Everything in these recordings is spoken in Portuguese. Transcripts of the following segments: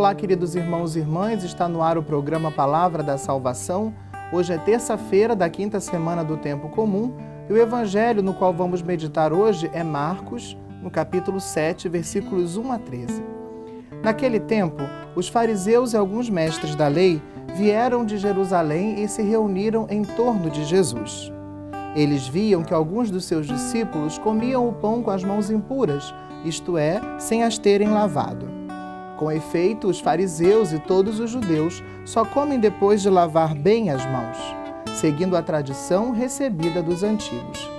Olá, queridos irmãos e irmãs, está no ar o programa Palavra da Salvação. Hoje é terça-feira da quinta semana do Tempo Comum e o evangelho no qual vamos meditar hoje é Marcos, no capítulo 7, versículos 1 a 13. Naquele tempo, os fariseus e alguns mestres da lei vieram de Jerusalém e se reuniram em torno de Jesus. Eles viam que alguns dos seus discípulos comiam o pão com as mãos impuras, isto é, sem as terem lavado. Com efeito, os fariseus e todos os judeus só comem depois de lavar bem as mãos, seguindo a tradição recebida dos antigos.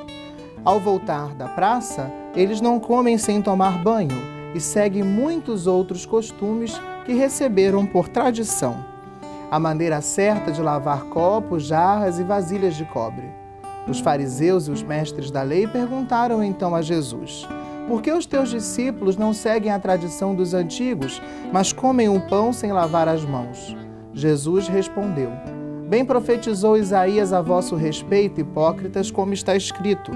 Ao voltar da praça, eles não comem sem tomar banho e seguem muitos outros costumes que receberam por tradição. A maneira certa de lavar copos, jarras e vasilhas de cobre. Os fariseus e os mestres da lei perguntaram então a Jesus: por que os teus discípulos não seguem a tradição dos antigos, mas comem o pão sem lavar as mãos? Jesus respondeu: bem profetizou Isaías a vosso respeito, hipócritas, como está escrito: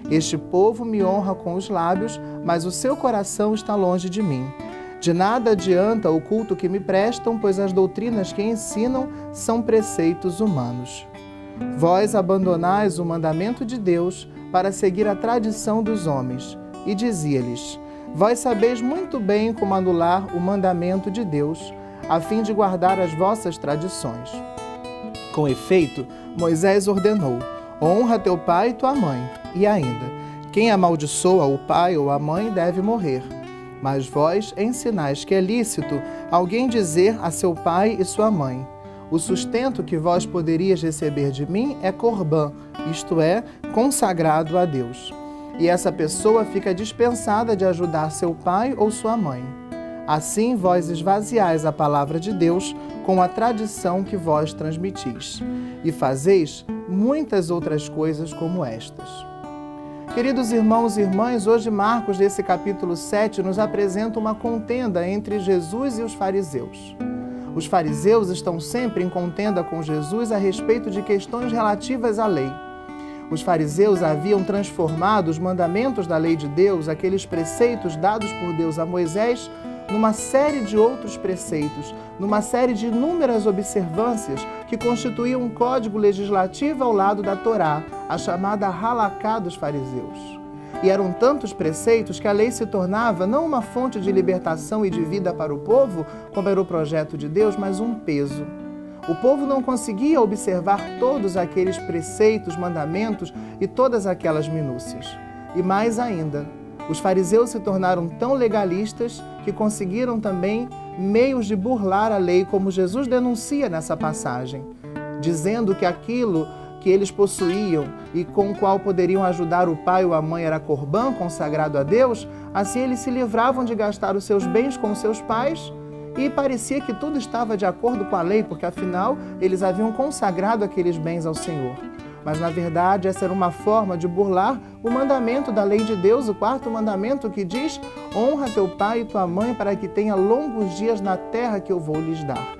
este povo me honra com os lábios, mas o seu coração está longe de mim. De nada adianta o culto que me prestam, pois as doutrinas que ensinam são preceitos humanos. Vós abandonais o mandamento de Deus para seguir a tradição dos homens. E dizia-lhes: vós sabeis muito bem como anular o mandamento de Deus, a fim de guardar as vossas tradições. Com efeito, Moisés ordenou: honra teu pai e tua mãe. E ainda: quem amaldiçoa o pai ou a mãe deve morrer. Mas vós ensinais que é lícito alguém dizer a seu pai e sua mãe: o sustento que vós poderias receber de mim é corbã, isto é, consagrado a Deus. E essa pessoa fica dispensada de ajudar seu pai ou sua mãe. Assim vós esvaziais a palavra de Deus com a tradição que vós transmitis, e fazeis muitas outras coisas como estas. Queridos irmãos e irmãs, hoje Marcos, desse capítulo 7, nos apresenta uma contenda entre Jesus e os fariseus. Os fariseus estão sempre em contenda com Jesus a respeito de questões relativas à lei. Os fariseus haviam transformado os mandamentos da lei de Deus, aqueles preceitos dados por Deus a Moisés, numa série de outros preceitos, numa série de inúmeras observâncias que constituíam um código legislativo ao lado da Torá, a chamada Halaká dos fariseus. E eram tantos preceitos que a lei se tornava não uma fonte de libertação e de vida para o povo, como era o projeto de Deus, mas um peso. O povo não conseguia observar todos aqueles preceitos, mandamentos e todas aquelas minúcias. E mais ainda, os fariseus se tornaram tão legalistas que conseguiram também meios de burlar a lei, como Jesus denuncia nessa passagem, dizendo que aquilo que eles possuíam e com o qual poderiam ajudar o pai ou a mãe era corbã, consagrado a Deus, assim eles se livravam de gastar os seus bens com seus pais. E parecia que tudo estava de acordo com a lei, porque afinal eles haviam consagrado aqueles bens ao Senhor. Mas na verdade essa era uma forma de burlar o mandamento da lei de Deus, o quarto mandamento que diz: honra teu pai e tua mãe para que tenha longos dias na terra que eu vou lhes dar.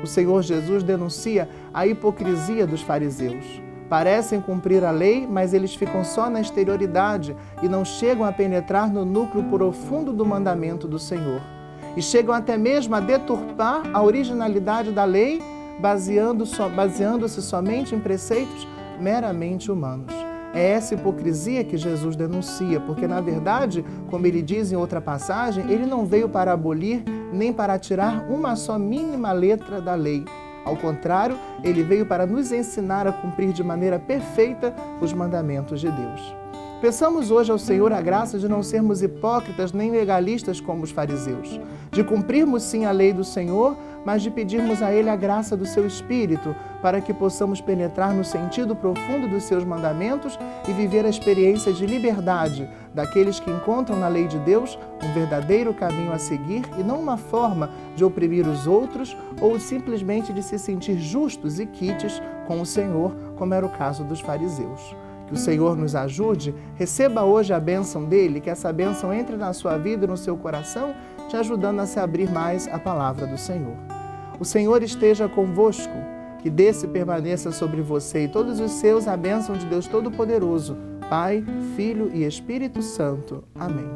O Senhor Jesus denuncia a hipocrisia dos fariseus. Parecem cumprir a lei, mas eles ficam só na exterioridade e não chegam a penetrar no núcleo profundo do mandamento do Senhor. E chegam até mesmo a deturpar a originalidade da lei, baseando-se somente em preceitos meramente humanos. É essa hipocrisia que Jesus denuncia, porque, na verdade, como ele diz em outra passagem, ele não veio para abolir nem para tirar uma só mínima letra da lei. Ao contrário, ele veio para nos ensinar a cumprir de maneira perfeita os mandamentos de Deus. Peçamos hoje ao Senhor a graça de não sermos hipócritas nem legalistas como os fariseus, de cumprirmos sim a lei do Senhor, mas de pedirmos a Ele a graça do seu Espírito, para que possamos penetrar no sentido profundo dos seus mandamentos e viver a experiência de liberdade daqueles que encontram na lei de Deus um verdadeiro caminho a seguir e não uma forma de oprimir os outros ou simplesmente de se sentir justos e quites com o Senhor, como era o caso dos fariseus. Que o Senhor nos ajude, receba hoje a bênção dEle, que essa bênção entre na sua vida e no seu coração, te ajudando a se abrir mais à palavra do Senhor. O Senhor esteja convosco, que desça e permaneça sobre você e todos os seus a bênção de Deus Todo-Poderoso, Pai, Filho e Espírito Santo. Amém.